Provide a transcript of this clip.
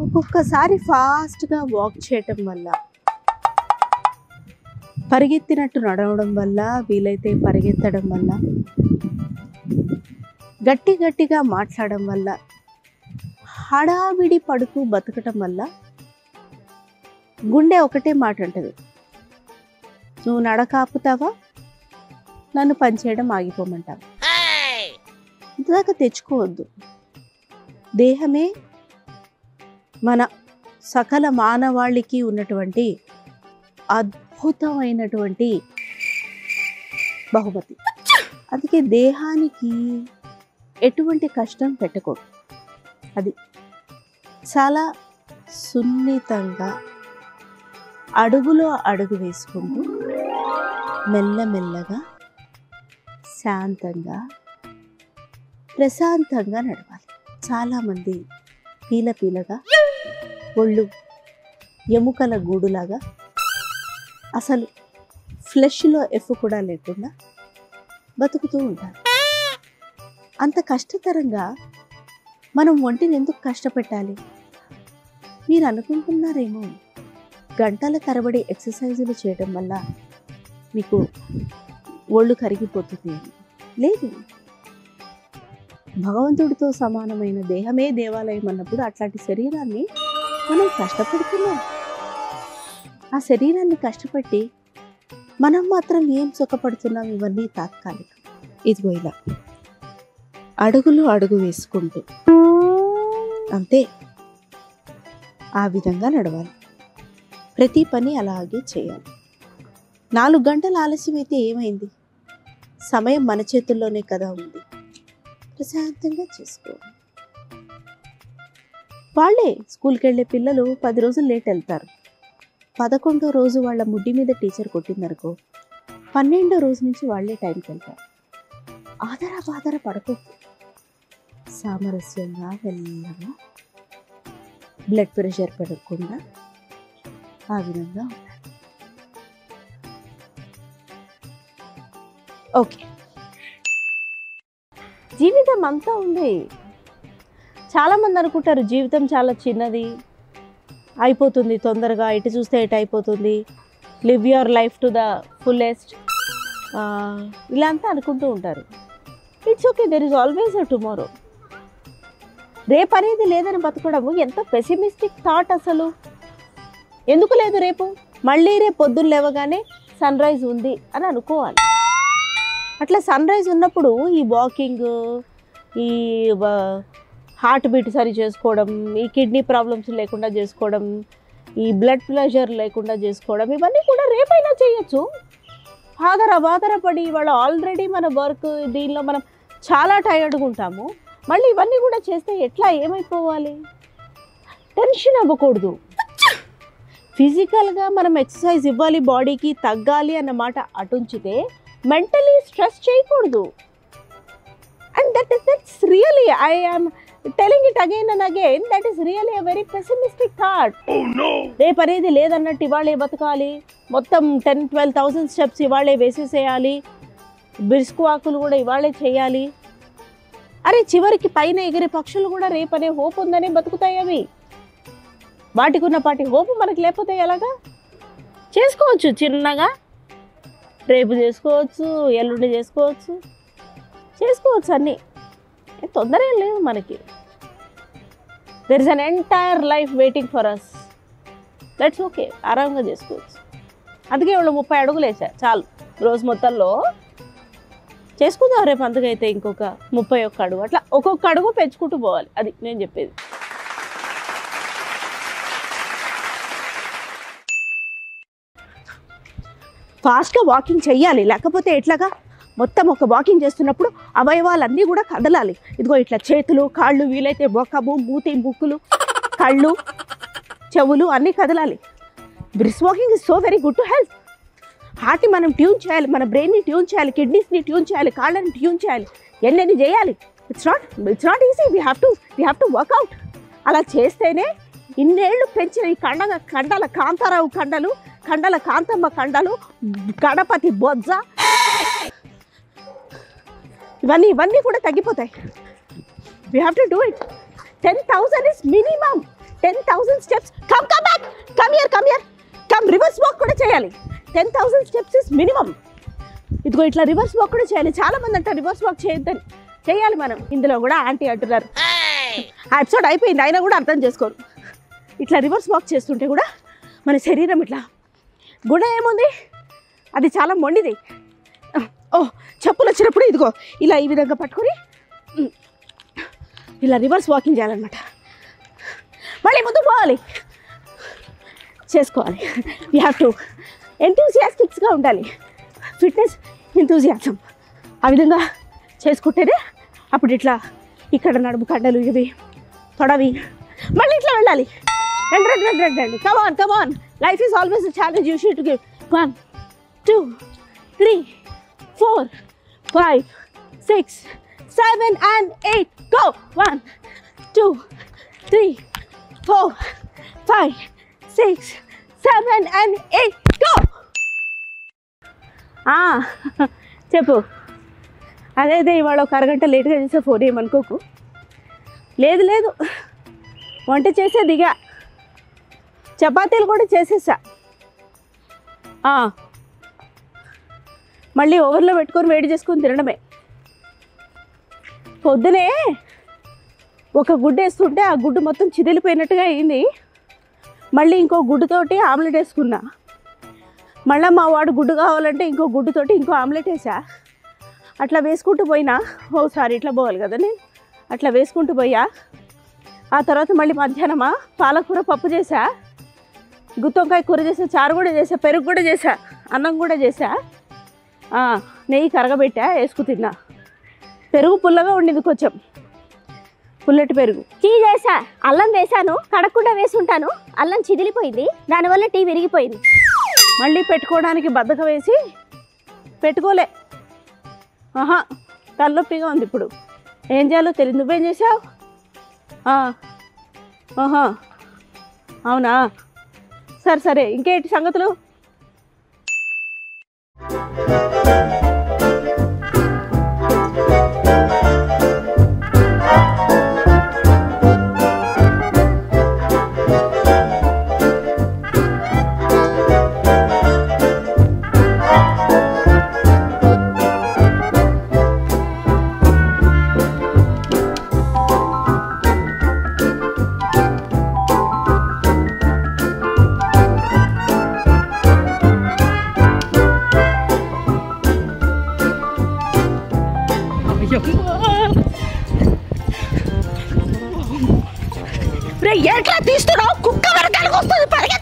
ఒక్కొక్కసారి ఫాస్ట్గా వాక్ చేయటం వల్ల, పరిగెత్తినట్టు నడవడం వల్ల, వీలైతే పరిగెత్తడం వల్ల, గట్టిగా మాట్లాడడం వల్ల, హడావిడి పడుతూ బతకటం వల్ల గుండె ఒకటే మాట అంటది, నువ్వు నడకాపుతావా, నన్ను పనిచేయడం ఆగిపోమంటావు. ఇంతదాకా తెచ్చుకోవద్దు. దేహమే మన సకల మానవాళికి ఉన్నటువంటి అద్భుతమైనటువంటి బహుమతి. అందుకే దేహానికి ఎటువంటి కష్టం పెట్టకూడదు. అది చాలా సున్నితంగా అడుగులో అడుగు వేసుకుంటూ మెల్లమెల్లగా శాంతంగా ప్రశాంతంగా నడవాలి. చాలామంది పీలగా ఒళ్ళు ఎముకల గూడులాగా అసలు ఫ్లెష్లో ఎఫ్ కూడా లేకుండా బతుకుతూ ఉంటారు. అంత కష్టతరంగా మనం ఒంటిని ఎందుకు కష్టపెట్టాలి? మీరు అనుకుంటున్నారేమో గంటల తరబడి ఎక్సర్సైజులు చేయడం వల్ల మీకు ఒళ్ళు కరిగిపోతుంది. లేదు, భగవంతుడితో సమానమైన దేహమే దేవాలయం అన్నప్పుడు అట్లాంటి శరీరాన్ని మనం కష్టపెడుతున్నాం. ఆ శరీరాన్ని కష్టపెట్టి మనం మాత్రం ఏం సుఖపడుతున్నాం? ఇవన్నీ తాత్కాలికం. ఇదిగో ఇలా అడుగులు అడుగు వేసుకుంటూ అంతే, ఆ విధంగా నడవాలి. ప్రతి పని అలాగే చేయాలి. 4 గంటలు ఆలస్యం అయితే ఏమైంది? సమయం మన చేతుల్లోనే కదా ఉంది. ప్రశాంతంగా చేసుకోవాలి. వాళ్ళే స్కూల్కి వెళ్ళే పిల్లలు 10 రోజులు లేట్ వెళ్తారు. 11వ రోజు వాళ్ళ ముడ్డి మీద టీచర్ కొట్టిందనుకో, 12వ రోజు నుంచి వాళ్ళే టైంకి వెళ్తారు. బాధర పడకూడదు. సామరస్యంగా మెల్లగా బ్లడ్ ప్రెషర్ పెరగకుండా ఆ విధంగా ఉండాలి. ఓకే, జీవితం అంతా ఉంది. చాలామంది అనుకుంటారు జీవితం చాలా చిన్నది, అయిపోతుంది తొందరగా, ఇటు చూస్తే ఇటు అయిపోతుంది, live your life to the fullest, ఇలా అంతా అనుకుంటూ ఉంటారు. It's okay, there is always a tomorrow. రేపు అనేది లేదని బతకడము ఎంత పెసిమిస్టిక్ థాట్ అసలు. ఎందుకు లేదు రేపు? మళ్ళీ రేపు పొద్దున్న లేవగానే సన్ రైజ్ ఉంది అని అనుకోవాలి. అట్లా సన్ రైజ్ ఉన్నప్పుడు ఈ వాకింగ్, ఈ హార్ట్ బీట్ సరి చేసుకోవడం, ఈ కిడ్నీ ప్రాబ్లమ్స్ లేకుండా చేసుకోవడం, ఈ బ్లడ్ ప్రెషర్ లేకుండా చేసుకోవడం, ఇవన్నీ కూడా రేపైనా చేయొచ్చు. బాధరపడి ఇవాళ ఆల్రెడీ మన వర్క్ దీనిలో మనం చాలా టైర్డ్గా ఉంటాము. మళ్ళీ ఇవన్నీ కూడా చేస్తే ఎట్లా, ఏమైపోవాలి? టెన్షన్ అవ్వకూడదు. ఫిజికల్గా మనం ఎక్సర్సైజ్ ఇవ్వాలి, బాడీకి తగ్గాలి అన్నమాట అటుంచితే మెంటలీ స్ట్రెస్ చేయకూడదు. And that's really, I am telling it again and again, that is really a very pessimistic thought. రేపు అనేది లేదన్నట్టు ఇవాళే బతకాలి, మొత్తం 10,000-12,000 స్టెప్స్ ఇవాళే వేసేసేయాలి, బిస్కు వాకులు కూడా ఇవాళే చేయాలి. అరే చివరికి పైన ఎగిరే పక్షులు కూడా రేపనే హోప్ ఉందనే బతుకుతాయి. అవి వాటికి ఉన్నపాటి హోప్ మనకు లేకపోతే ఎలాగా? చేసుకోవచ్చు, చిన్నగా రేపు చేసుకోవచ్చు, ఎల్లుండి చేసుకోవచ్చు, అన్నీ. తొందర ఏం లేదు మనకి. There is an entire life waiting for us. That's okay, ఆరాంగా చేసుకోవచ్చు. అందుకే వాళ్ళు 30 అడుగులు వేసారు చాలు రోజు మొత్తంలో. చేసుకుందాం రేపు అంతకైతే ఇంకొక 31 అడుగు, అట్లా ఒక్కొక్క అడుగు పెంచుకుంటూ పోవాలి. అది నేను చెప్పేది. ఫాస్ట్గా వాకింగ్ చెయ్యాలి, లేకపోతే ఎట్లాగా? మొత్తం ఒక వాకింగ్ చేస్తున్నప్పుడు అవయవాలన్నీ కూడా కదలాలి. ఇదిగో ఇట్లా చేతులు, కాళ్ళు, వీలైతే మొఖము, మూతి, ముక్కులు, కళ్ళు, చెవులు అన్నీ కదలాలి. Brisk walking is so very good to health. హార్ట్ని మనం ట్యూన్ చేయాలి, మన బ్రెయిన్ని ట్యూన్ చేయాలి, కిడ్నీస్ని ట్యూన్ చేయాలి, కాళ్ళని ట్యూన్ చేయాలి, ఎన్నెన్ని చేయాలి. It's not easy. We have to work out. అలా చేస్తేనే ఇన్నేళ్ళు పెంచిన ఈ కండల కాంతారావు కండలు, కండల కాంతమ్మ కండలు, గణపతి బొజ్జ ఇవన్నీ కూడా తగ్గిపోతాయి. We have to do it. 10,000 is minimum. 10,000 steps. Come here. Reverse walk కూడా చేయాలి. 10,000 స్టెప్స్ ఇస్ మినిమం. ఇదిగో ఇట్లా రివర్స్ వాక్ కూడా చేయాలి. చాలా మంది అంటారు రివర్స్ వాక్ చేయొద్దని. చేయాలి మనం. ఇందులో కూడా ఆంటీ అంటున్నారు. ఆ ఎపిసోడ్ అయిపోయింది అయినా కూడా అర్థం చేసుకోరు. ఇట్లా రివర్స్ వాక్ చేస్తుంటే కూడా మన శరీరం ఇట్లా గుణ ఏముంది, అది చాలా మొండిది. చెప్పులు వచ్చినప్పుడు ఇదిగో ఇలా ఈ విధంగా పట్టుకొని ఇలా రివర్స్ వాకింగ్ చేయాలన్నమాట. మళ్ళీ ముందు పోవాలి, చేసుకోవాలి. వీ హ్యావ్ టు ఎంతూజియాస్టిక్స్గా ఉండాలి. ఫిట్నెస్ ఎంతూజియాజం ఆ విధంగా చేసుకుంటేనే అప్పుడు ఇట్లా ఇక్కడ నడుము కండలు ఇవి తొడవి మళ్ళీ ఇట్లా వెళ్ళాలి. రండి. Come on. Life is always a challenge. You should give 1 2 3 4 5 6 7 and 8 go. 1 2 3 4 5 6 7 and 8 go. చెప్పు. అదే ఇవాళ ఒక అరగంట లేట్గా చేసే ఫోన్ ఏమనుకోకు. లేదు వంట చేసే దిగా, చపాతీలు కూడా చేసేసా. మళ్ళీ ఓవెన్లో పెట్టుకొని వేడి చేసుకొని తినడమే. పొద్దునే ఒక గుడ్డు వేస్తుంటే ఆ గుడ్డు మొత్తం చిదిలిపోయినట్టుగా అయింది. మళ్ళీ ఇంకో గుడ్డుతోటి ఆమ్లెట్ వేసుకున్నా. మళ్ళీ మా వాడు గుడ్డు కావాలంటే ఇంకో గుడ్డుతోటి ఇంకో ఆమ్లెట్ వేసా. అట్లా వేసుకుంటూ పోయినా. సారీ ఇట్లా పోవాలి కదా నేను. అట్లా వేసుకుంటూ పోయా. ఆ తర్వాత మళ్ళీ మధ్యాహ్నమా పాలకూర పప్పు చేసా, గుత్తొంకాయ కూర చేసా, చారు కూడా చేసా, పెరుగు కూడా చేసా, అన్నం కూడా చేసా. నెయ్యి కరగబెట్టా, వేసుకు తిన్నా. పెరుగు పుల్లగా ఉండింది, కొంచెం పుల్లటి పెరుగు. టీ చేసా, అల్లం వేసాను, కడకుండా వేసుంటాను, అల్లం చిదిలిపోయింది, దానివల్ల టీ విరిగిపోయింది. మళ్ళీ పెట్టుకోవడానికి బద్ధకం వేసి పెట్టుకోలే. తలనొప్పిగా ఉంది ఇప్పుడు. ఏం చేయాలో తెలియదు. నువ్వేం చేసావు? అవునా, సరే ఇంకేంటి సంగతులు? ఎట్లా తీస్తున్నావు? కుక్క వరకాలకు వస్తుంది, పరిగెత్త.